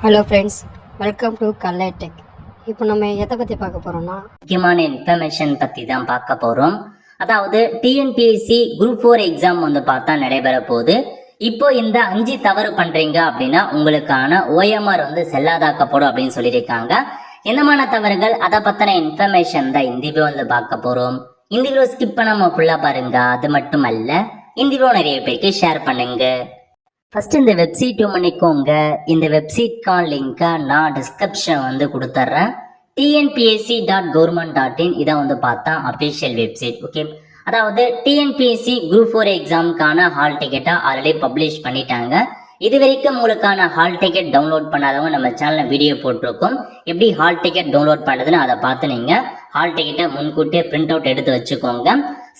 Hello friends, welcome to கல்லை tech. இப்போ நம்ம எதை பற்றி பார்க்க போகிறோம்னா முக்கியமான இன்ஃபர்மேஷன் பற்றி தான் பார்க்க போகிறோம். அதாவது டிஎன்பிஎஸ்சி குரூப் 4 எக்ஸாம் பார்த்தா நடைபெற போகுது. இப்போ இந்த 5 தவறு பண்ணுறீங்க அப்படின்னா உங்களுக்கான ஓஎம்ஆர் செல்லாதாக்கப்படும் அப்படின்னு சொல்லியிருக்காங்க. என்னமான தவறுகள் அதை பற்றின இன்ஃபர்மேஷன் தான் இந்த வீடியோ பார்க்க போகிறோம். இந்த வீடியோ ஸ்கிப் பண்ணாமல் ஃபுல்லாக பாருங்க. அது மட்டும் அல்ல, இந்த வீடியோ நிறைய பேருக்கு ஷேர் பண்ணுங்க. ஃபர்ஸ்ட் இந்த வெப்சைட் பண்ணிக்கோங்க. இந்த வெப்சைட்கான லிங்கை நான் டிஸ்கிரிப்ஷன் கொடுத்துட்றேன். tnpsc.government.in இதை பார்த்தா அஃபிஷியல் வெப்சைட். ஓகே, அதாவது டிஎன்பிஎஸ்சி குரூப் 4 எக்ஸாமுக்கான ஹால் டிக்கெட்டை ஆல்ரெடி பப்ளிஷ் பண்ணிட்டாங்க. இது வரைக்கும் உங்களுக்கான ஹால் டிக்கெட் டவுன்லோட் பண்ணாதவங்க நம்ம சேனலில் வீடியோ போட்டிருக்கோம். எப்படி ஹால் டிக்கெட் டவுன்லோட் பண்ணுறதுன்னு அதை பார்த்து நீங்கள் ஹால் டிக்கெட்டை முன்கூட்டியே பிரிண்ட் அவுட் எடுத்து வச்சுக்கோங்க.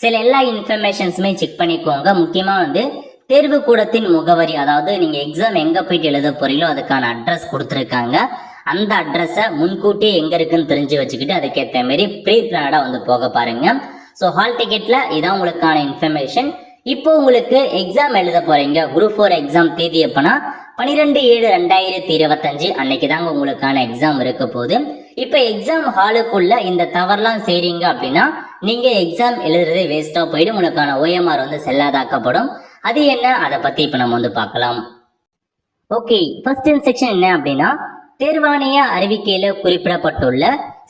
சில எல்லா இன்ஃபர்மேஷன்ஸுமே செக் பண்ணிக்கோங்க. முக்கியமாக தேர்வு கூடத்தின் முகவரி, அதாவது நீங்க எக்ஸாம் எங்க போயிட்டு எழுத போறீங்களோ அதுக்கான அட்ரஸ் கொடுத்துருக்காங்க. அந்த அட்ரஸை முன்கூட்டியே எங்க இருக்குன்னு தெரிஞ்சு வச்சுக்கிட்டு அதுக்கேற்ற மாதிரி ப்ரீ பிளானடா போக பாருங்க. ஸோ ஹால் டிக்கெட்ல இதான் உங்களுக்கான இன்ஃபர்மேஷன். இப்போ உங்களுக்கு எக்ஸாம் எழுத போறீங்க. குரூப் 4 எக்ஸாம் தேதி எப்பனா 12/7/2025 அன்னைக்கு தாங்க உங்களுக்கான எக்ஸாம் இருக்க போகுது. இப்போ எக்ஸாம் ஹாலுக்குள்ள இந்த தவறுலாம் செய்றீங்க அப்படின்னா நீங்க எக்ஸாம் எழுதுறதே வேஸ்டா போயிட்டு உங்களுக்கான ஓஎம்ஆர் செல்லாதாக்கப்படும். அது என்ன, அதை பத்தி இப்ப நம்ம பார்க்கலாம். ஓகே, ஃபர்ஸ்ட் செக்ஷன் என்ன அப்படின்னா, தேர்வாணைய அறிவிக்கையில குறிப்பிடப்பட்டுள்ள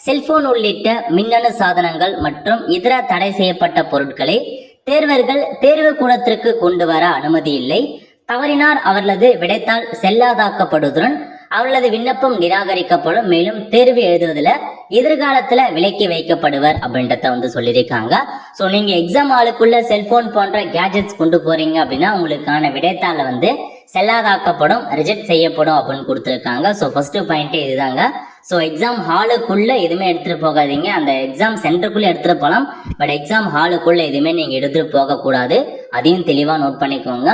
செல்போன் உள்ளிட்ட மின்னணு சாதனங்கள் மற்றும் இதர தடை செய்யப்பட்ட பொருட்களை தேர்வர்கள் தேர்வு கூடத்திற்கு கொண்டு வர அனுமதி இல்லை. தவறினார் அவர்களது விடைத்தாள் செல்லாதாக்கப்படுவதுடன் அவர்களது விண்ணப்பம் நிராகரிக்கப்படும். மேலும் தேர்வு எழுதுவதில் எதிர்காலத்துல விலக்கி வைக்கப்படுவர் அப்படின்றத சொல்லியிருக்காங்க. ஸோ நீங்க எக்ஸாம் ஹாலுக்குள்ள செல்போன் போன்ற கேஜெட்ஸ் கொண்டு போறீங்க அப்படின்னா உங்களுக்கான விடைத்தாள் செல்லாதாக்கப்படும், ரிஜெக்ட் செய்யப்படும் அப்படின்னு கொடுத்துருக்காங்க. ஸோ ஃபர்ஸ்ட் பாயிண்டே இதுதாங்க. ஸோ எக்ஸாம் ஹாலுக்குள்ள எதுவுமே எடுத்துட்டு போகாதீங்க. அந்த எக்ஸாம் சென்டருக்குள்ள எடுத்துட்டு போகலாம், பட் எக்ஸாம் ஹாலுக்குள்ள எதுவுமே நீங்க எடுத்துட்டு போகக்கூடாது. அதையும் தெளிவா நோட் பண்ணிக்கோங்க.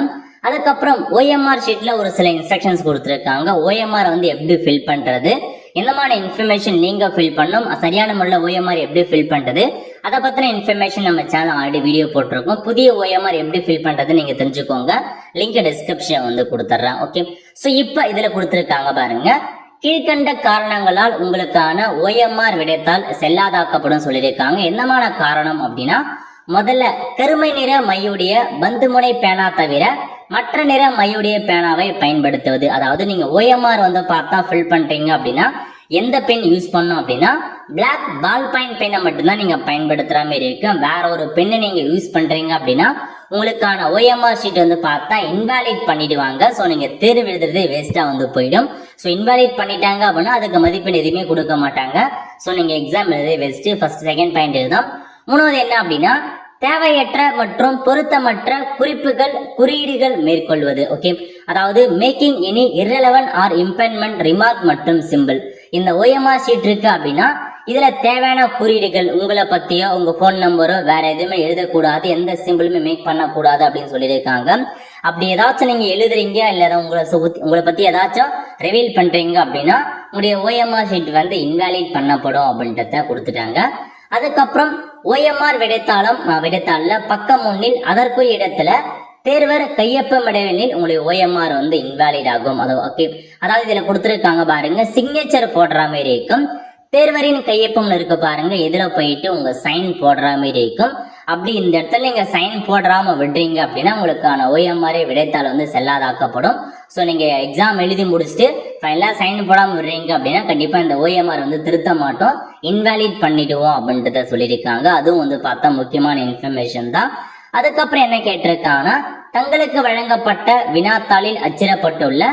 அதுக்கப்புறம் ஓஎம்ஆர் ஷீட்ல ஒரு சில இன்ஸ்ட்ரக்ஷன்ஸ் கொடுத்துருக்காங்க. ஓஎம்ஆர் எப்படி ஃபில் பண்றது, எந்த மாதிரி இன்ஃபர்மேஷன் நீங்க ஃபில் பண்ணும், சரியான முறையில் ஓஎம்ஆர் எப்படி ஃபில் பண்றது, அதை பத்தின இன்ஃபர்மேஷன் நம்ம சேனல் ஆல்ரெடி வீடியோ போட்டிருக்கோம். புதிய ஓஎம்ஆர் எப்படி ஃபில் பண்றது நீங்க தெரிஞ்சுக்கோங்க. லிங்க் டிஸ்கிரிப்ஷன் கொடுத்துட்றேன். ஓகே, ஸோ இப்போ இதுல கொடுத்துருக்காங்க பாருங்க. கீழ்கண்ட காரணங்களால் உங்களுக்கான ஓஎம்ஆர் விடைத்தாள் செல்லாதாக்கப்படும் சொல்லியிருக்காங்க. என்னமான காரணம் அப்படின்னா, முதல்ல கருமை நிற மையுடைய பந்துமுனை பேனா தவிர மற்ற நிற மையுடைய பேனாவை பயன்படுத்துவது. அதாவது நீங்க ஓஎம்ஆர் பார்த்தா ஃபில் பண்றீங்க அப்படின்னா எந்த பென் யூஸ் பண்ணும் அப்படின்னா பிளாக் பால் பாயிண்ட் பெண்ணை மட்டும்தான் நீங்க பயன்படுத்துற மாதிரி இருக்கும். வேற ஒரு பெண்ணை நீங்க யூஸ் பண்றீங்க அப்படின்னா உங்களுக்கான ஓஎம்ஆர் ஷீட் பார்த்தா இன்வாலிட் பண்ணிடுவாங்க. ஸோ நீங்க தேர்வு எழுதுறதே வேஸ்டா போயிடும். ஸோ இன்வாலிட் பண்ணிட்டாங்க அப்படின்னா அதுக்கு மதிப்பெண் எதுவுமே கொடுக்க மாட்டாங்க. ஸோ நீங்க எக்ஸாம் எழுதுறதே வேஸ்ட். ஃபர்ஸ்ட் செகண்ட் பாயிண்ட் இதுதான். மூணாவது என்ன அப்படின்னா, தேவையற்ற மற்றும் பொருத்தமற்ற குறிப்புகள் குறியீடுகள் மேற்கொள்வது. ஓகே, அதாவது மேக்கிங் எனி irrelevant ஆர் இம்பென்மெண்ட் ரிமார்க் மற்றும் சிம்பிள். இந்த ஓஎம்ஆர் ஷீட் இருக்கு அப்படின்னா இதுல தேவையான குறியீடுகள் உங்களை பத்தியோ உங்க போன் நம்பரோ வேற எதுவுமே எழுதக்கூடாது, எந்த சிம்பிளுமே மேக் பண்ணக்கூடாது அப்படின்னு சொல்லியிருக்காங்க. அப்படி ஏதாச்சும் நீங்க எழுதுறீங்க இல்ல உங்களை பத்தி ஏதாச்சும் ரிவீல் பண்றீங்க அப்படின்னா உங்களுடைய ஓஎம்ஆர் ஷீட் இன்வாலிட் பண்ணப்படும் அப்படின்றத கொடுத்துட்டாங்க. அதுக்கப்புறம் ஓஎம்ஆர் விடைத்தாள்ல பக்கம் 1 அதற்குரிய இடத்துல தேர்வர் கையொப்பம் இடைவெளியில் உங்களுடைய ஓஎம்ஆர் இன்வாலிட் ஆகும். அதாவது இதுல கொடுத்துருக்காங்க பாருங்க, சிக்னேச்சர் போடுற மாதிரி இருக்கும். தேர்வரின் கையொப்பம் இருக்கு பாருங்க, எதிர போயிட்டு உங்க சைன் போடுற மாதிரி இருக்கும். அப்படி இந்த இடத்துல நீங்க சைன் போடாம விடுறீங்க அப்படின்னா உங்களுக்கான ஓஎம்ஆர் விடைத்தாள் செல்லாதாக்கப்படும். ஸோ நீங்க எக்ஸாம் எழுதி முடிச்சுட்டு ஃபைனலா சைன் போடாம விடுறீங்க அப்படின்னா கண்டிப்பா இந்த ஓஎம்ஆர் திருத்த மாட்டோம், இன்வாலிட் பண்ணிடுவோம் அப்படின்றத சொல்லியிருக்காங்க. அதுவும் பார்த்தா முக்கியமான இன்ஃபர்மேஷன் தான். அதுக்கப்புறம் என்ன கேட்டிருக்காங்கன்னா, தங்களுக்கு வழங்கப்பட்ட வினாத்தாளில் அச்சிடப்பட்டுள்ள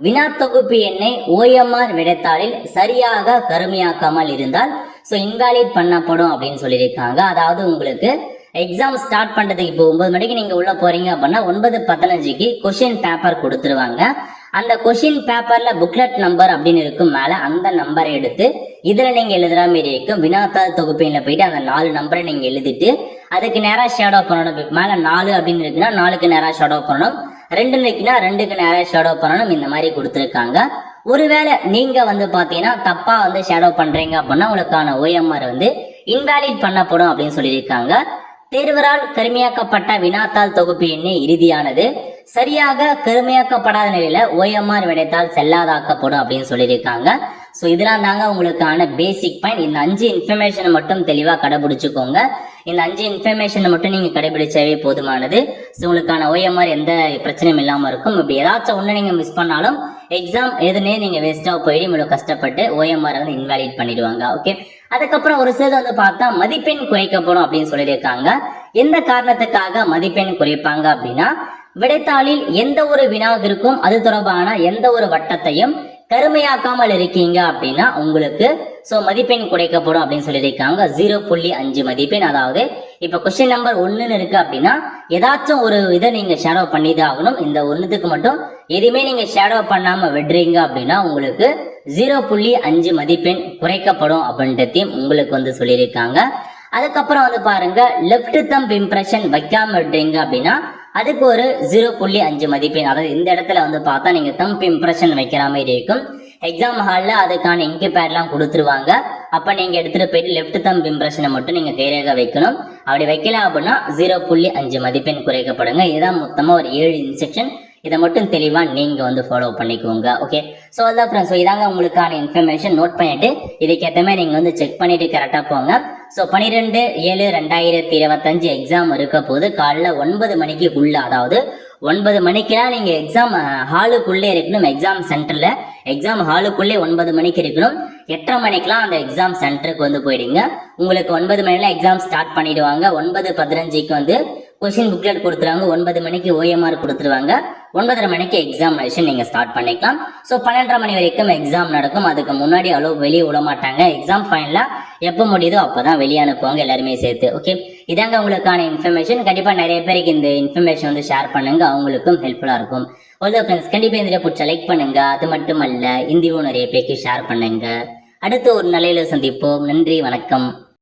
வினா தொகுப்பு எண்ணை ஓஎம்ஆர் விடைத்தாளில் சரியாக கருமையாக்காமல் இருந்தால் ஸோ இன்வாலிட் பண்ணப்படும் அப்படின்னு சொல்லியிருக்காங்க. அதாவது உங்களுக்கு எக்ஸாம் ஸ்டார்ட் பண்றதுக்கு இப்போ 9 மணிக்கு நீங்க உள்ள போறீங்க அப்படின்னா 9:15க்கு கொஸ்டின் பேப்பர் கொடுத்துருவாங்க. அந்த கொஸ்டின் பேப்பர்ல புக்லெட் நம்பர் அப்படின்னு இருக்கும் மேல அந்த நம்பரை எடுத்து இதுல நீங்க எழுதுற மாதிரி இருக்கும். வினாத்தாள் தொகுப்பில போயிட்டு அந்த 4 நம்பரை நீங்க எழுதிட்டு அதுக்கு நேரா ஷேடோ பண்ணணும். மேல 4 அப்படின்னு இருக்குன்னா 4க்கு நேரா ஷேடோ பண்ணணும், 2 இருக்குன்னா 2க்கு நேரா ஷேடோ பண்ணணும். இந்த மாதிரி கொடுத்துருக்காங்க. ஒருவேளை நீங்க பாத்தீங்கன்னா தப்பா ஷேடோ பண்றீங்க அப்படின்னா உங்களுக்கான ஓஎம்ஆர் இன்வாலிட் பண்ணப்படும் அப்படின்னு சொல்லியிருக்காங்க. தேர்வரால் கருமையாக்கப்பட்ட வினாத்தாள் தொகுப்பு எண்ணை இறுதியானது சரியாக கருமையாக்கப்படாத நிலையில ஓஎம்ஆர் விடைத்தாள் செல்லாதாக்கப்படும் அப்படின்னு சொல்லியிருக்காங்க. ஸோ இதெல்லாம் தாங்க உங்களுக்கான பேசிக் பாயிண்ட். இந்த 5 இன்ஃபர்மேஷனை மட்டும் தெளிவாக கடைபிடிச்சுக்கோங்க. இந்த 5 இன்ஃபர்மேஷனை மட்டும் நீங்கள் கடைபிடிச்சாவே போதுமானது. ஸோ உங்களுக்கான ஓஎம்ஆர் எந்த பிரச்சனையும் இல்லாமல் இருக்கும். இப்படி ஏதாச்சும் ஒன்று நீங்கள் மிஸ் பண்ணாலும் எக்ஸாம் எதுனே நீங்கள் வேஸ்ட்டாக போயிட்டு இவ்வளோ கஷ்டப்பட்டு ஓஎம்ஆர் வந்து இன்வாலிட் பண்ணிடுவாங்க. ஓகே, அதுக்கப்புறம் ஒரு சிலது வந்து பார்த்தா மதிப்பெண் குறைக்கப்படும் அப்படின்னு சொல்லியிருக்காங்க. எந்த காரணத்துக்காக மதிப்பெண் குறைப்பாங்க அப்படின்னா, விடைத்தாளில் எந்த ஒரு வினாவிற்கும் அது தொடர்பான எந்த ஒரு வட்டத்தையும் கருமையாக்காமல் இருக்கீங்க அப்படின்னா உங்களுக்கு மதிப்பெண் குறைக்கப்படும் அப்படின்னு சொல்லியிருக்காங்க. 0.5 மதிப்பெண். அதாவது இப்ப கொஸ்டின் நம்பர் 1 இருக்கு அப்படின்னா ஏதாச்சும் ஒரு இதை நீங்க ஷேடோ பண்ணிதான் ஆகணும். இந்த ஒன்னுக்கு மட்டும் எதுவுமே நீங்க ஷேடோ பண்ணாம விடுறீங்க அப்படின்னா உங்களுக்கு 0.5 மதிப்பெண் குறைக்கப்படும் அப்படின்றதையும் உங்களுக்கு வந்து சொல்லியிருக்காங்க. அதுக்கப்புறம் வந்து பாருங்க, லெஃப்ட் தம்ப் இம்ப்ரெஷன் வைக்காம விடுறீங்க அப்படின்னா அதுக்கு ஒரு 0.5 மதிப்பெண். அதாவது இந்த இடத்துல வந்து பார்த்தா நீங்க தம்ப் இம்ப்ரெஷன் வைக்கிற மாதிரி இருக்கும். எக்ஸாம் ஹாலில் அதுக்கான இங்கு பேட்லாம் கொடுத்துருவாங்க. அப்போ நீங்கள் எடுத்துகிட்டு போயிட்டு லெஃப்ட் தம்ப் இம்ப்ரெஷனை மட்டும் நீங்கள் கைரேகை வைக்கணும். அப்படி வைக்கல அப்படின்னா 0.5 மதிப்பெண் குறைக்கப்படுங்க. இதுதான் மொத்தமாக ஒரு 7 இன்ஸ்ட்ரக்ஷன். இதை மட்டும் தெளிவாக நீங்கள் வந்து ஃபாலோ பண்ணிக்கோங்க. ஓகே, ஸோ அதான் ஃப்ரெண்ட்ஸ். ஸோ இதாங்க உங்களுக்கான இன்ஃபர்மேஷன். நோட் பண்ணிட்டு இதுக்கேற்ற மாதிரி நீங்கள் வந்து செக் பண்ணிட்டு கரெக்டாக போங்க. ஸோ 12/7/2025 எக்ஸாம் இருக்க போது காலைல 9 மணிக்கு உள்ள, அதாவது 9 மணிக்கெல்லாம் நீங்கள் எக்ஸாம் ஹாலுக்குள்ளே இருக்கணும். எக்ஸாம் சென்டரில் எக்ஸாம் ஹாலுக்குள்ளே 9 மணிக்கு இருக்கணும். 8:30 மணிக்கெலாம் அந்த எக்ஸாம் சென்டருக்கு வந்து போயிடுங்க. உங்களுக்கு 9 மணில எக்ஸாம் ஸ்டார்ட் பண்ணிடுவாங்க. 9:15க்கு வந்து கொஸ்டின் புக்லெட் கொடுத்துருவாங்க. 9 மணிக்கு ஓஎம்ஆர் கொடுத்துருவாங்க. 9:30 மணிக்கு எக்ஸாமினேஷன் நீங்கள் ஸ்டார்ட் பண்ணிக்கலாம். ஸோ 12:30 மணி வரைக்கும் எக்ஸாம் நடக்கும். அதுக்கு முன்னாடி வெளியே விட மாட்டாங்க. எக்ஸாம் ஃபைனலாக எப்போ முடியுதோ அப்போ தான் வெளியே அனுப்புவாங்க எல்லாருமே சேர்த்து. ஓகே, இதாங்க உங்களுக்கான இன்ஃபர்மேஷன். கண்டிப்பாக நிறைய பேருக்கு இந்த இன்ஃபர்மேஷன் வந்து ஷேர் பண்ணுங்க, அவங்களுக்கும் ஹெல்ப்ஃபுல்லாக இருக்கும். ஓகே ஃப்ரெண்ட்ஸ், கண்டிப்பாக இந்த வீடியோ பிடிச்ச லைக் பண்ணுங்க. அது மட்டும் அல்ல, இந்த வீடியோ நிறைய பேருக்கு ஷேர் பண்ணுங்க. அடுத்து ஒரு நிலையில சந்திப்போம். நன்றி, வணக்கம்.